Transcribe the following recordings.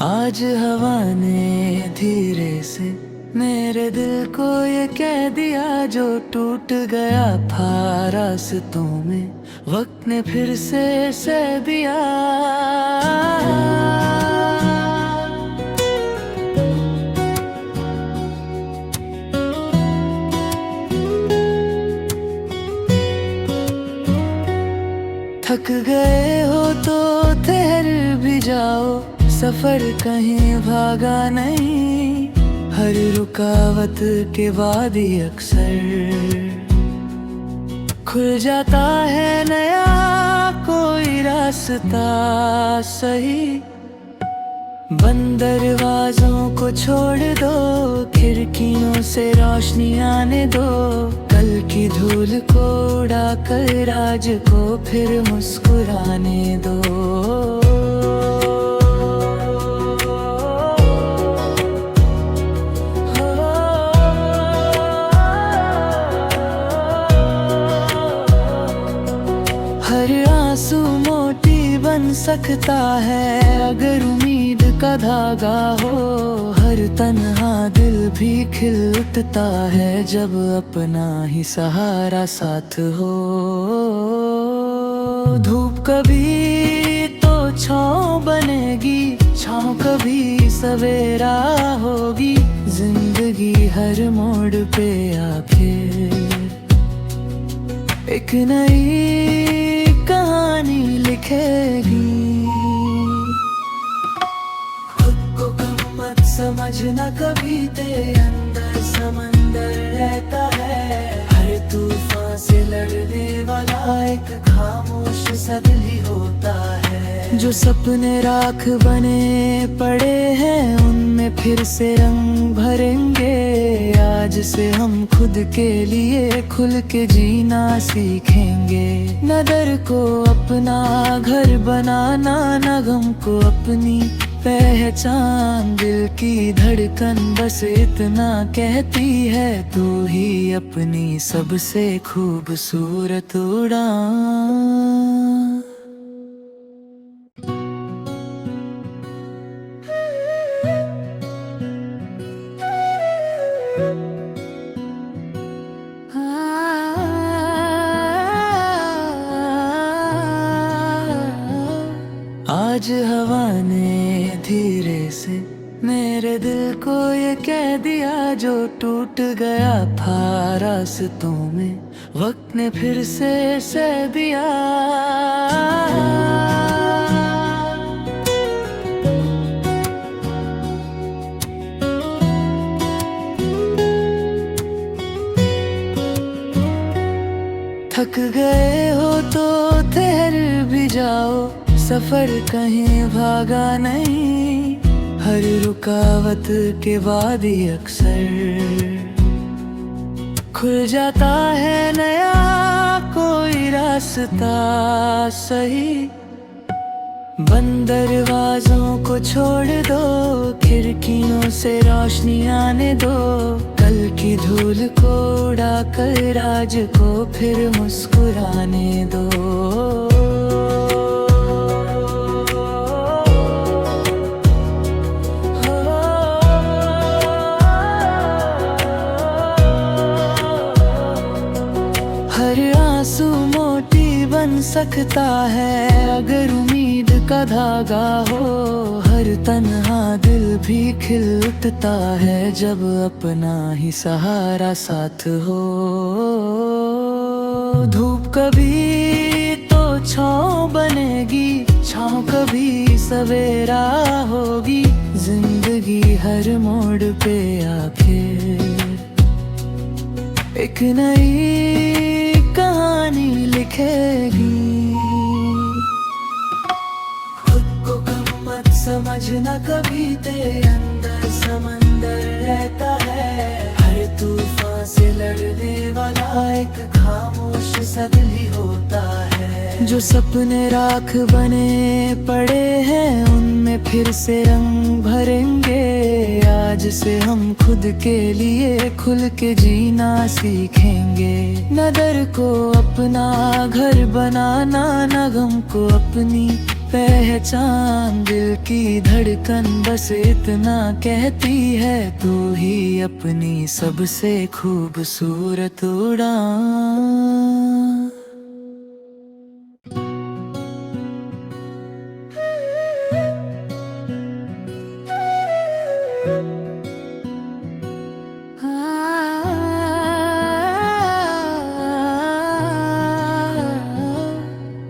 आज हवा ने धीरे से मेरे दिल को ये कह दिया जो टूट गया था रास्तों में, वक्त ने फिर से सह दिया। थक गए हो तो ठहर भी जाओ, सफर कहीं भागा नहीं। हर रुकावट के बाद ही अक्सर खुल जाता है नया कोई रास्ता सही। बंद दरवाजों को छोड़ दो, खिड़कियों से रोशनी आने दो। कल की धूल को उड़ा कर आज को फिर मुस्कुराने दो। हर आंसू मोती बन सकता है अगर उम्मीद का धागा हो। हर तन्हा दिल भी खिल उठता है जब अपना ही सहारा साथ हो। धूप कभी तो छाँव बनेगी, छाँव कभी सवेरा होगी। जिंदगी हर मोड़ पे आखिर एक नई कहानी लिखेगी। खुद को कम मत समझना, कभी तेरे अंदर समंदर रहता है। हर तूफान से लड़ने वाला एक खामोश सा दिल ही होता है। जो सपने राख बने पड़े हैं उनमें फिर से रंग भरेंगे। आज से हम खुद के लिए खुल के जीना सीखेंगे। न डर को अपना घर बनाना, न गम को अपनी पहचान। दिल की धड़कन बस इतना कहती है, तू ही अपनी सबसे खूबसूरत उड़ान। आज हवा ने धीरे से मेरे दिल को ये कह दिया जो टूट गया था रास्तों में, वक्त ने फिर से सह दिया। थक गए हो तो ठहर भी जाओ, सफर कहीं भागा नहीं। हर रुकावट के बाद ही अक्सर खुल जाता है नया कोई रास्ता सही। बंद दरवाजों को छोड़ दो, खिड़कियों से रोशनी आने दो। कल की धूल को उड़ा कर आज को फिर मुस्कुराने दो। हर आंसू मोती बन सकता है अगर उम्मीद का धागा हो। हर तन्हा दिल भी खिल उठता है जब अपना ही सहारा साथ हो। धूप कभी तो छाँव बनेगी, छाँव कभी सवेरा होगी। जिंदगी हर मोड़ पे आखिर एक नई कहानी लिखेगी। खुद को कम मत समझना, कभी तेरे अंदर समंदर रहता है। हर तूफान से लड़ने वाला एक खामोश सा दिल ही होता है। जो सपने राख बने पड़े हैं उनमें फिर से रंग भरेंगे। आज से हम खुद के लिए खुल के जीना सीखेंगे। न डर को अपना घर बनाना, न गम को अपनी पहचान। दिल की धड़कन बस इतना कहती है, तू ही अपनी सबसे खूबसूरत उड़ान।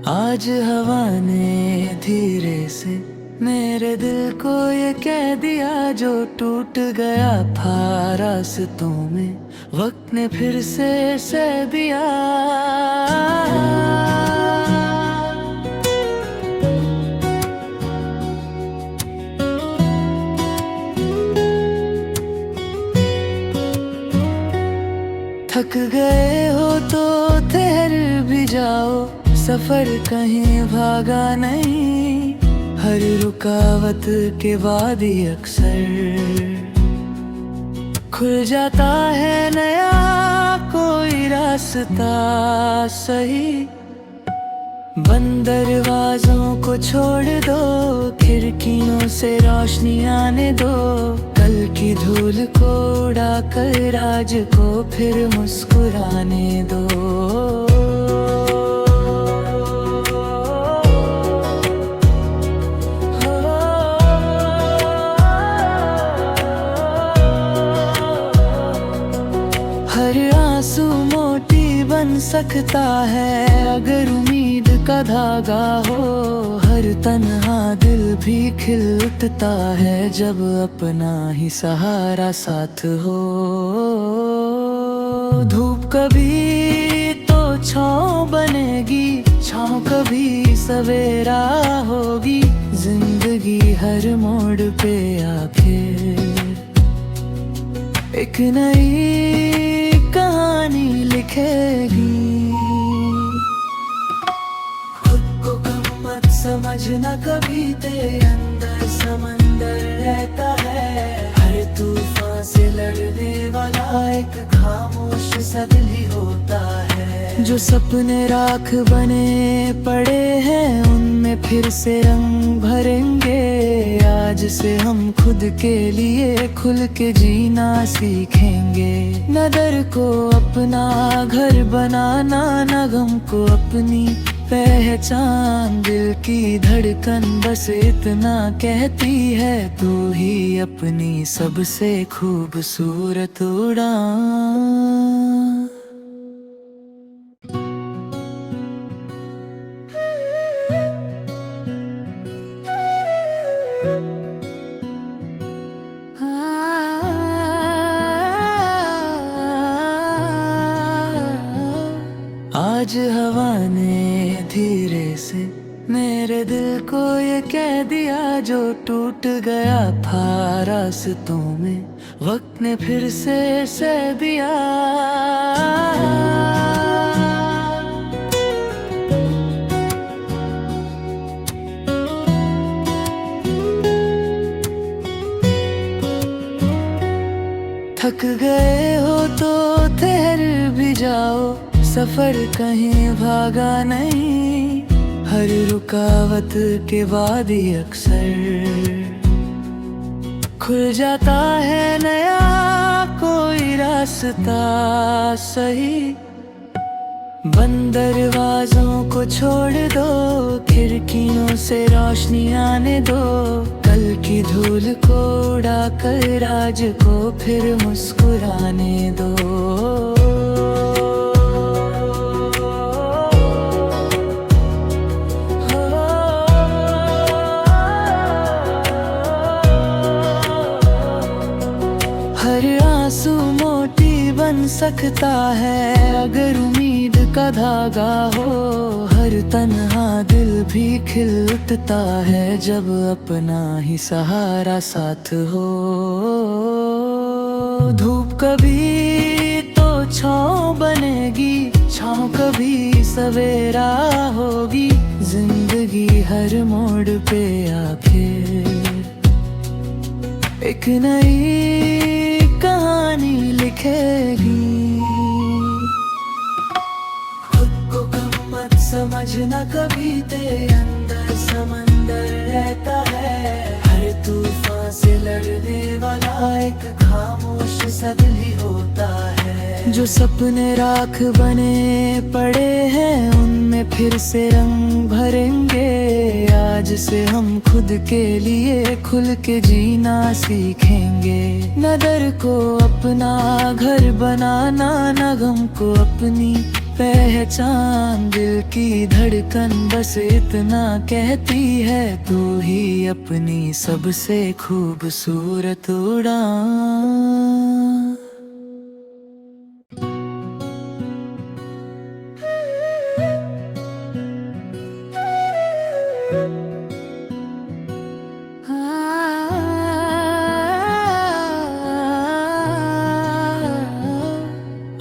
आज हवा ने धीरे से मेरे दिल को ये कह दिया, जो टूट गया था रास्तों में वक्त ने फिर से सह दिया। थक गए हो तो ठहर भी जाओ, सफर कहीं भागा नहीं। हर रुकावट के बाद ही अक्सर खुल जाता है नया कोई रास्ता सही। बंद दरवाजों को छोड़ दो, खिड़कियों से रोशनी आने दो। कल की धूल को उड़ा कर आज को फिर मुस्कुराने दो। हर आंसू मोती बन सकता है अगर उम्मीद का धागा हो। हर तन्हा दिल भी खिल उठता है जब अपना ही सहारा साथ हो। धूप कभी तो छाँव बनेगी, छाँव कभी सवेरा होगी। जिंदगी हर मोड़ पे आखिर एक नई कहानी लिखेगी। खुद को कम मत समझना, कभी तेरे अंदर समंदर रहता है। हर तूफान से लड़ने वाला एक खामोश सा दिल ही होता है। जो सपने राख बने पड़े हैं उनमें फिर से रंग भरेंगे। आज से हम खुद के लिए खुल के जीना सीखेंगे। न डर को अपना घर बनाना, न गम को अपनी पहचान। दिल की धड़कन बस इतना कहती है, तू ही अपनी सबसे खूबसूरत उड़ान। आज हवा ने धीरे से मेरे दिल को ये कह दिया, जो टूट गया था रास्तों में वक्त ने फिर से सह दिया। थक गए हो तो ठहर भी जाओ, सफर कहीं भागा नहीं। हर रुकावट के बाद ही अक्सर खुल जाता है नया कोई रास्ता सही। बंद दरवाजों को छोड़ दो, खिड़कियों से रोशनी आने दो। कल की धूल को उड़ा कर आज को फिर मुस्कुराने दो। हर आंसू मोती बन सकता है अगर उम्मीद का धागा हो। हर तन्हा दिल भी खिल उठता है जब अपना ही सहारा साथ हो। धूप कभी तो छाँव बनेगी, छाँव कभी सवेरा होगी। जिंदगी हर मोड़ पे आखिर एक नई कहानी लिखेगी। खुद को कम मत समझना, कभी तेरे अंदर समंदर समंदर रहता है, हर तूफान से लड़ने वाला एक खामोश सा दिल ही होता है। जो सपने राख बने पड़े हैं उनमें फिर से रंग भरेंगे, आज से हम खुद के लिए खुल के जीना सीखेंगे। न डर को अपना घर बनाना, न गम को अपनी पहचान, दिल की धड़कन बस इतना कहती है, तू ही अपनी सबसे खूबसूरत उड़ान।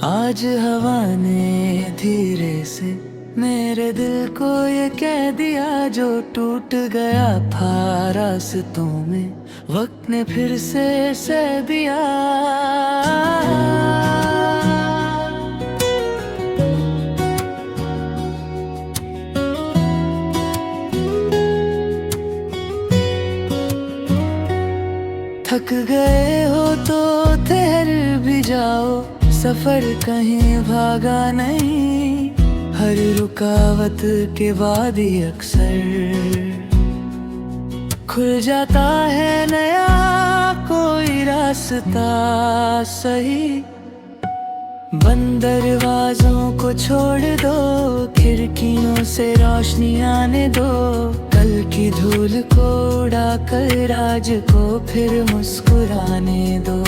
आज हवा ने धीरे से मेरे दिल को ये कह दिया, जो टूट गया था रास्तों में वक्त ने फिर से सह दिया। थक गए हो तो ठहर भी जाओ, सफर कहीं भागा नहीं, हर रुकावट के बाद ही अक्सर खुल जाता है नया कोई रास्ता सही। बंद दरवाजों को छोड़ दो, खिड़कियों से रोशनी आने दो, कल की धूल को उड़ा कर आज को फिर मुस्कुराने दो।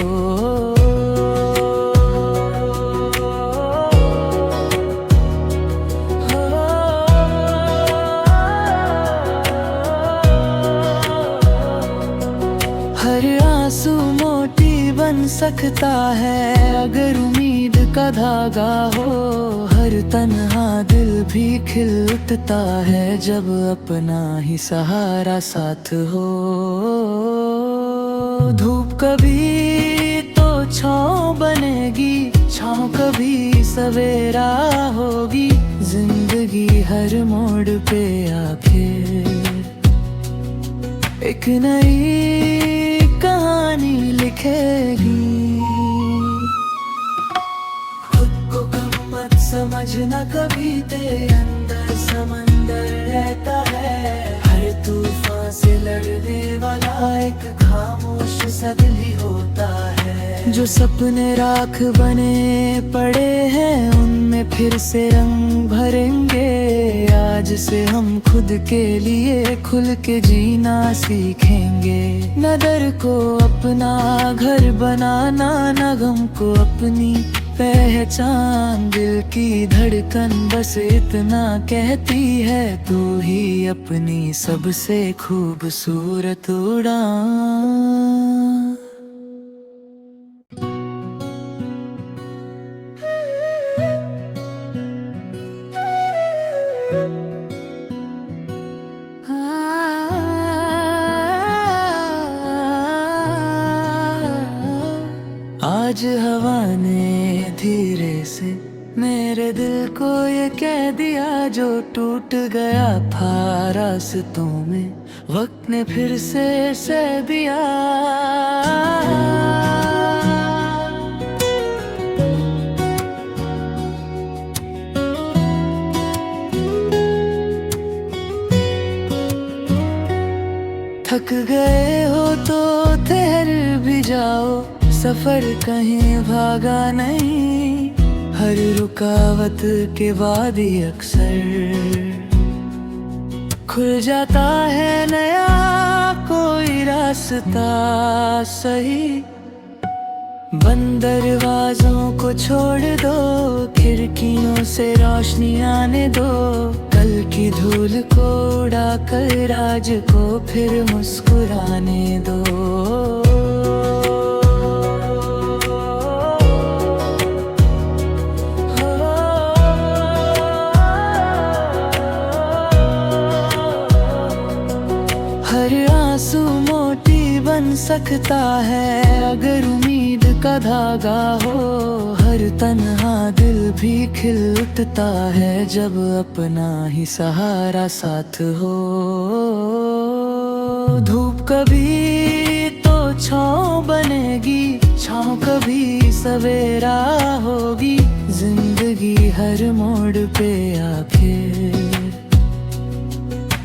हर आंसू मोती बन सकता है अगर उम्मीद का धागा हो, हर तन्हा दिल भी खिल उठता है जब अपना ही सहारा साथ हो। धूप कभी तो छाँव बनेगी, छाँव कभी सवेरा होगी, जिंदगी हर मोड़ पे आखिर एक नई कहानी लिखेगी। खुद को कम मत समझना, कभी तेरे अंदर समंदर रहता है, हर तूफान से लड़ने वाला एक खामोश सा दिल ही होता है। जो सपने राख बने पड़े हैं उनमें फिर से रंग भरेंगे, आज से हम खुद के लिए खुल के जीना सीखेंगे। न डर को अपना घर बनाना, न गम को अपनी पहचान, दिल की धड़कन बस इतना कहती है, तू ही अपनी सबसे खूबसूरत उड़ान। आज हवा ने धीरे से मेरे दिल को ये कह दिया, जो टूट गया था रास्तों में वक्त ने फिर से सह दिया। थक गए हो तो ठहर भी जाओ, सफर कहीं भागा नहीं, हर रुकावट के बाद ही अक्सर खुल जाता है नया कोई रास्ता सही। बंद दरवाजों को छोड़ दो, खिड़कियों से रोशनी आने दो, कल की धूल को उड़ा कर आज को फिर मुस्कुराने दो। हर आंसू मोती बन सकता है अगर उम्मीद का धागा हो, हर तन्हा दिल भी खिल उठता है जब अपना ही सहारा साथ हो। धूप कभी तो छाँव बनेगी, छाँव कभी सवेरा होगी। जिंदगी हर मोड़ पे आखिर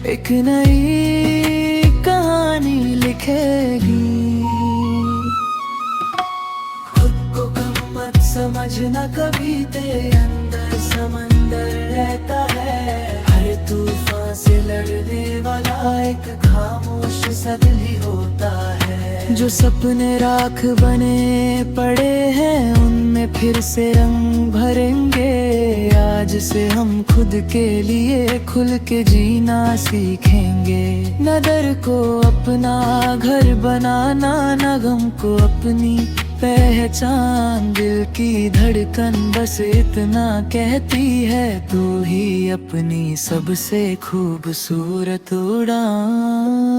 एक नई कहानी लिखेगी। खुद को कम मत समझना, कभी तेरे अंदर समंदर रहता है। हर तूफान से लड़ने वाला एक खामोश सा दिल ही होता है। जो सपने राख बने पड़े हैं, उनमें फिर से रंग भरेंगे। आज से हम खुद के लिए खुल के जीना सीखेंगे। न डर को अपना घर बनाना, न गम को अपनी पहचान। दिल की धड़कन बस इतना कहती है, तू ही अपनी सबसे खूबसूरत उड़ान।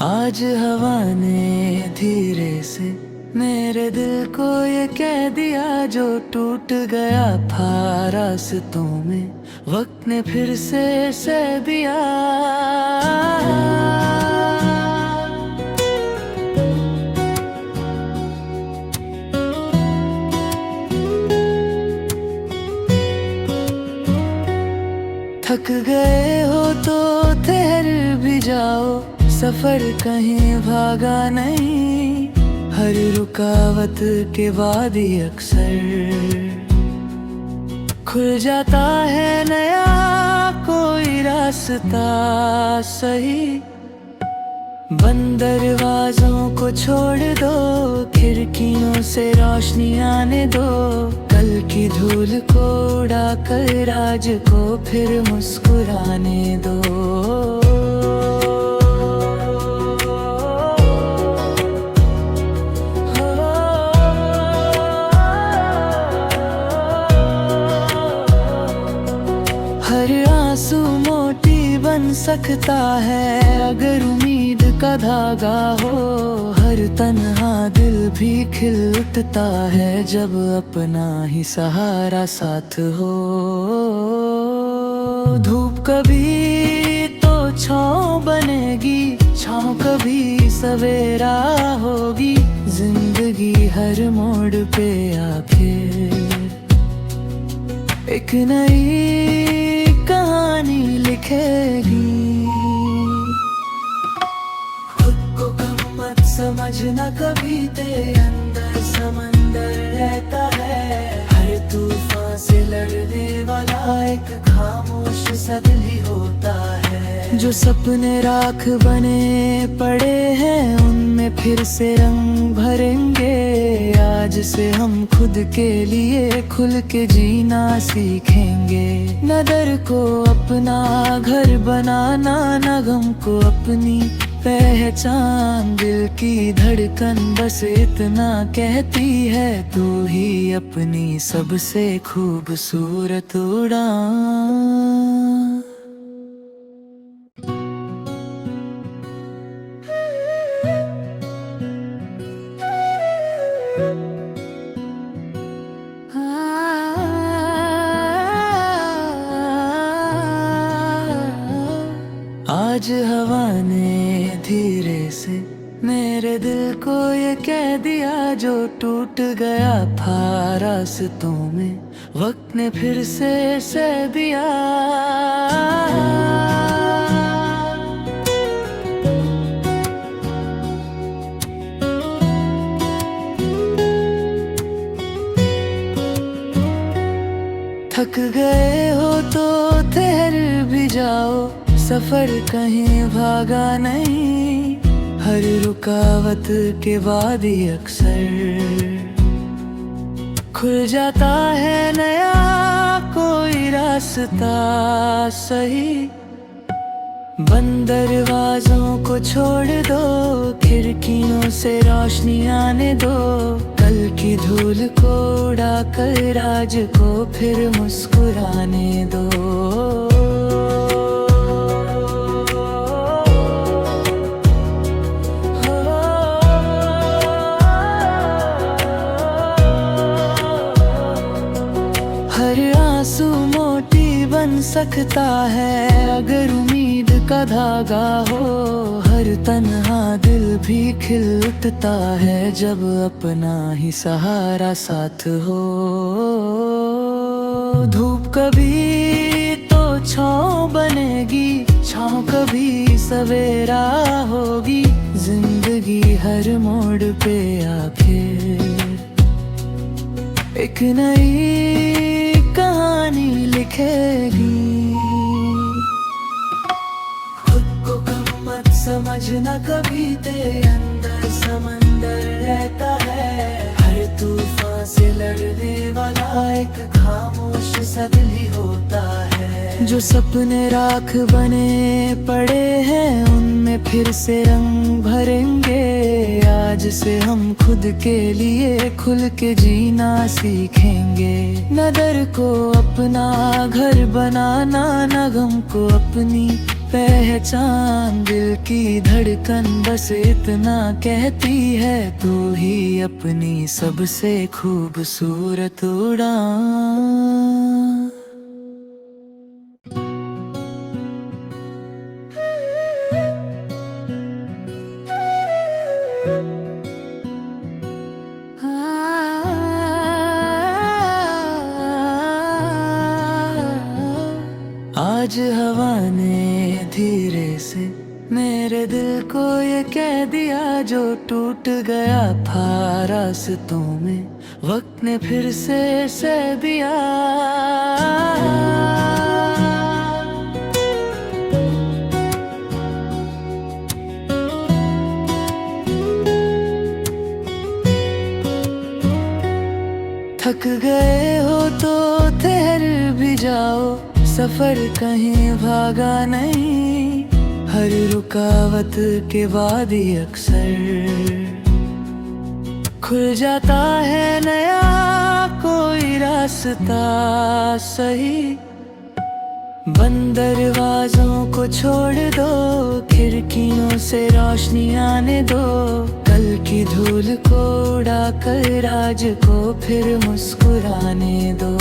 आज हवा ने धीरे से मेरे दिल को ये कह दिया, जो टूट गया था रास्तों में वक्त ने फिर से सह दिया। थक गए हो तो ठहर भी जाओ, सफर कहीं भागा नहीं। हर रुकावट के बाद ही अक्सर खुल जाता है नया कोई रास्ता सही। बंद दरवाजों को छोड़ दो, खिड़कियों से रोशनी आने दो। कल की धूल को उड़ा कर आज को फिर मुस्कुराने दो। हर आंसू मोती बन सकता है अगर उम्मीद का धागा हो। हर तन्हा दिल भी खिल उठता है जब अपना ही सहारा साथ हो। धूप कभी तो छाँव बनेगी, छाँव कभी सवेरा होगी। जिंदगी हर मोड़ पे आखिर एक नई कहानी लिखेगी। खुद को कम मत समझना, कभी तेरे अंदर समंदर रहता है। हर तूफान से लड़ने वाला एक खामोश सा दिल ही होता है। जो सपने राख बने पड़े हैं, उनमें फिर से रंग भरेंगे। आज से हम खुद के लिए खुल के जीना सीखेंगे। न डर को अपना घर बनाना, न गम को अपनी पहचान। दिल की धड़कन बस इतना कहती है, तू ही अपनी सबसे खूबसूरत उड़ान। आज हवा ने धीरे से मेरे दिल को ये कह दिया, जो टूट गया था रास्तों में वक्त ने फिर से सह दिया। थक गए हो तो ठहर भी जाओ, सफर कहीं भागा नहीं। हर रुकावट के बाद ही अक्सर खुल जाता है नया कोई रास्ता सही। बंद दरवाजों को छोड़ दो, खिड़कियों से रोशनी आने दो। कल की धूल को उड़ा कर आज को फिर मुस्कुराने दो। सकता है अगर उम्मीद का धागा हो। हर तन्हा दिल भी खिल उठता है जब अपना ही सहारा साथ हो। धूप कभी तो छाँव बनेगी, छाँव कभी सवेरा होगी। जिंदगी हर मोड़ पे आखिर एक नई कहानी लिखेगी। खुद को कम मत समझना, कभी तेरे अंदर समंदर रहता है। हर तूफान से लड़ने वाला एक खामोश सा दिल ही होता है। जो सपने राख बने पड़े हैं उनमें फिर से रंग भरेंगे। आज से हम खुद के लिए खुल के जीना सीखेंगे। न डर को अपना घर बनाना, न गम को अपनी पहचान। दिल की धड़कन बस इतना कहती है, तू ही अपनी सबसे खूबसूरत उड़ान। आज हवा ने धीरे से मेरे दिल को ये कह दिया, जो टूट गया था रास्तों में वक्त ने फिर से सह दिया। थक गए हो तो ठहर भी जाओ, सफर कहीं भागा नहीं। हर रुकावट के बाद ही अक्सर खुल जाता है नया कोई रास्ता सही। बंद दरवाजों को छोड़ दो, खिड़कियों से रोशनी आने दो। कल की धूल को उड़ा कर आज को फिर मुस्कुराने दो।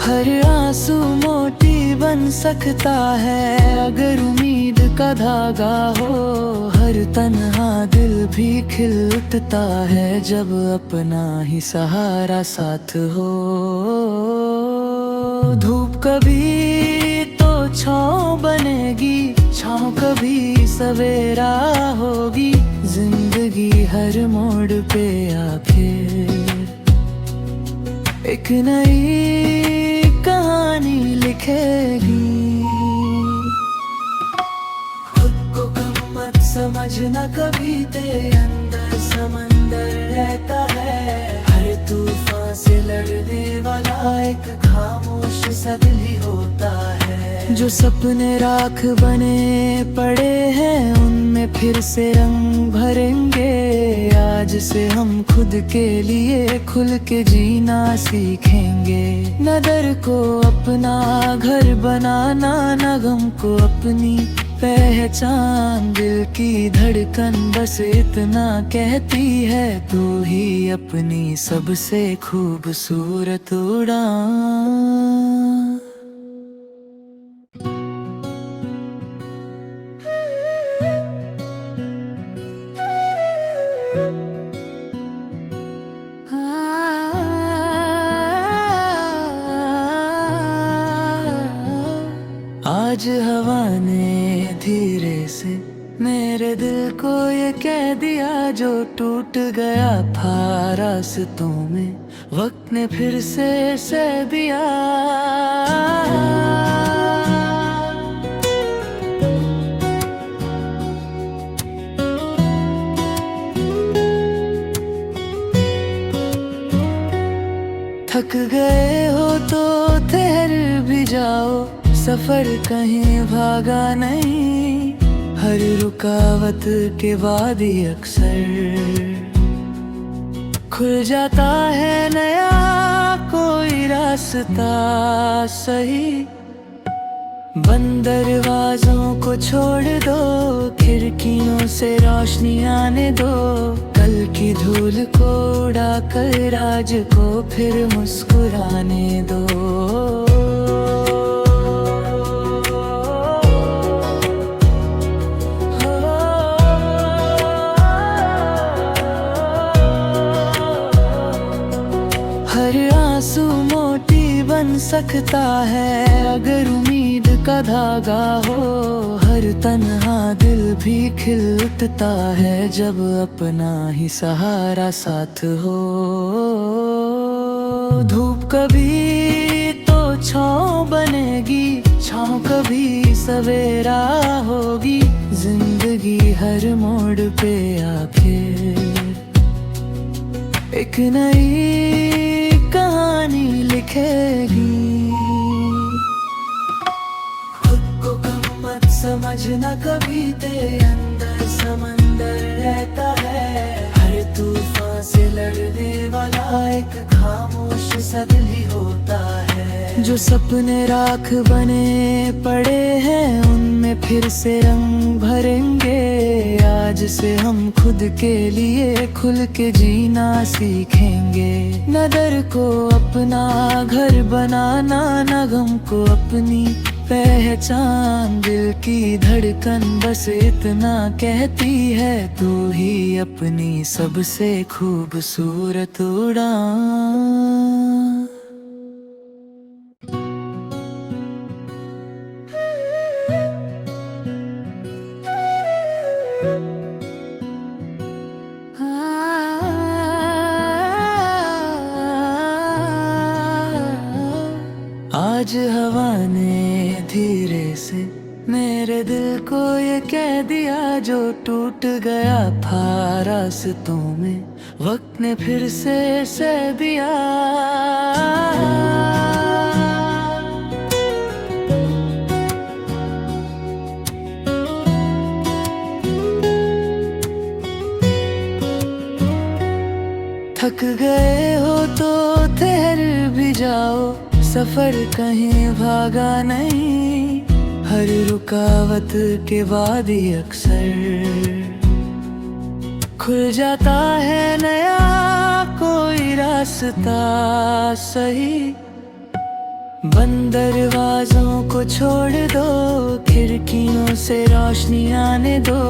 हर आंसू मोती बन सकता है अगर उम्मीद का धागा हो। हर तन्हा दिल भी खिल उठता है जब अपना ही सहारा साथ हो। धूप कभी तो छाँव बनेगी, छाँव कभी सवेरा होगी। जिंदगी हर मोड़ पे आखिर एक नई कहानी लिखेगी। खुद को कम मत समझना, कभी तेरे अंदर समंदर रहता है। हर तूफान से लड़ने वाला एक खामोश सा दिल ही होता है। जो सपने राख बने पड़े हैं उनमें फिर से रंग भरेंगे। आज से हम खुद के लिए खुल के जीना सीखेंगे। न डर को अपना घर बनाना, न गम को अपनी पहचान। दिल की धड़कन बस इतना कहती है, तू ही अपनी सबसे खूबसूरत उड़ान। आज हवा ने धीरे से मेरे दिल को ये कह दिया, जो टूट गया था रास्तों में वक्त ने फिर से सह दिया। थक गए हो तो ठहर भी जाओ, सफर कहीं भागा नहीं। हर रुकावट के बाद ही अक्सर खुल जाता है नया कोई रास्ता सही। बंद दरवाजों को छोड़ दो, खिड़कियों से रोशनी आने दो। कल की धूल को उड़ा कर आज को फिर मुस्कुराने दो। हर आंसू मोती बन सकता है अगर उम्मीद का धागा हो। हर तन्हा दिल भी खिल उठता है जब अपना ही सहारा साथ हो। धूप कभी तो छाँव बनेगी, छाँव कभी सवेरा होगी। जिंदगी हर मोड़ पे आखिर एक नई कहानी लिखेगी। खुद को कम मत समझना, कभी तेरे अंदर समंदर रहता है। हर तूफान से लड़ने वाला एक खामोश सा दिल ही होता है। जो सपने राख बने पड़े हैं उनमें फिर से रंग भरेंगे। आज से हम खुद के लिए खुल के जीना सीखेंगे। न डर को अपना घर बनाना, न गम को अपनी पहचान। दिल की धड़कन बस इतना कहती है, तू ही अपनी सबसे खूबसूरत उड़ान। आज हवा ने धीरे से मेरे दिल को ये कह दिया, जो टूट गया था रास्तों में वक्त ने फिर से सह दिया। थक गए हो तो ठहर भी जाओ, सफर कहीं भागा नहीं। हर रुकावट के बाद ही अक्सर खुल जाता है नया कोई रास्ता सही। बंद दरवाजों को छोड़ दो, खिड़कियों से रोशनी आने दो।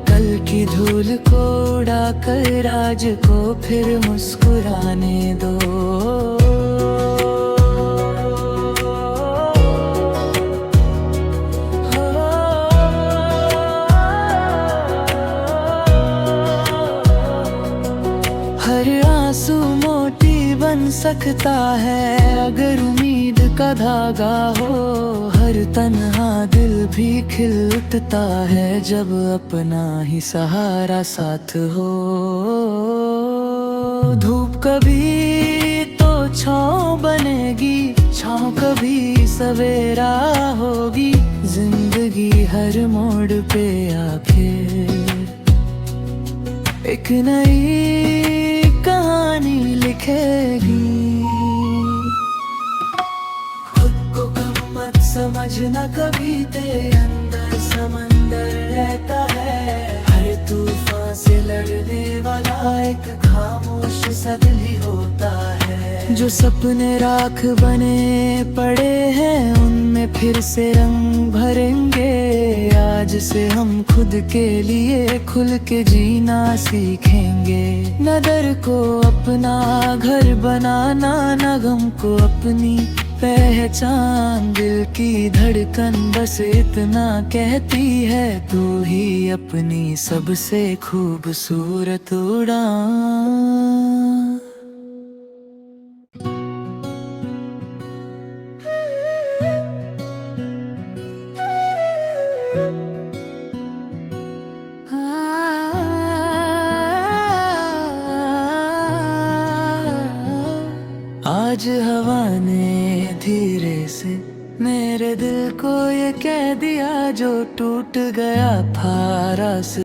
कल की धूल को उड़ा कर आज को फिर मुस्कुराने दो। हर आंसू मोती बन सकता है अगर उम्मीद का धागा हो। हर तन्हा दिल भी खिल उठता है जब अपना ही सहारा साथ हो। धूप कभी तो छाँव बनेगी, छाँव कभी सवेरा होगी। जिंदगी हर मोड़ पे आखिर एक नई कहानी लिखेगी। खुद को कम मत समझना, कभी तेरे अंदर समंदर रहता है। हर तूफान से लड़ने वाला एक खामोश सा दिल ही होता है। जो सपने राख बने पड़े हैं उनमें फिर से रंग भरेंगे। आज से हम खुद के लिए खुल के जीना सीखेंगे। न डर को अपना घर बनाना, न गम को अपनी पहचान। दिल की धड़कन बस इतना कहती है, तू ही अपनी सबसे खूबसूरत उड़ान। आज हवा ने धीरे से मेरे दिल को ये कह दिया, जो टूट गया था रास्ता।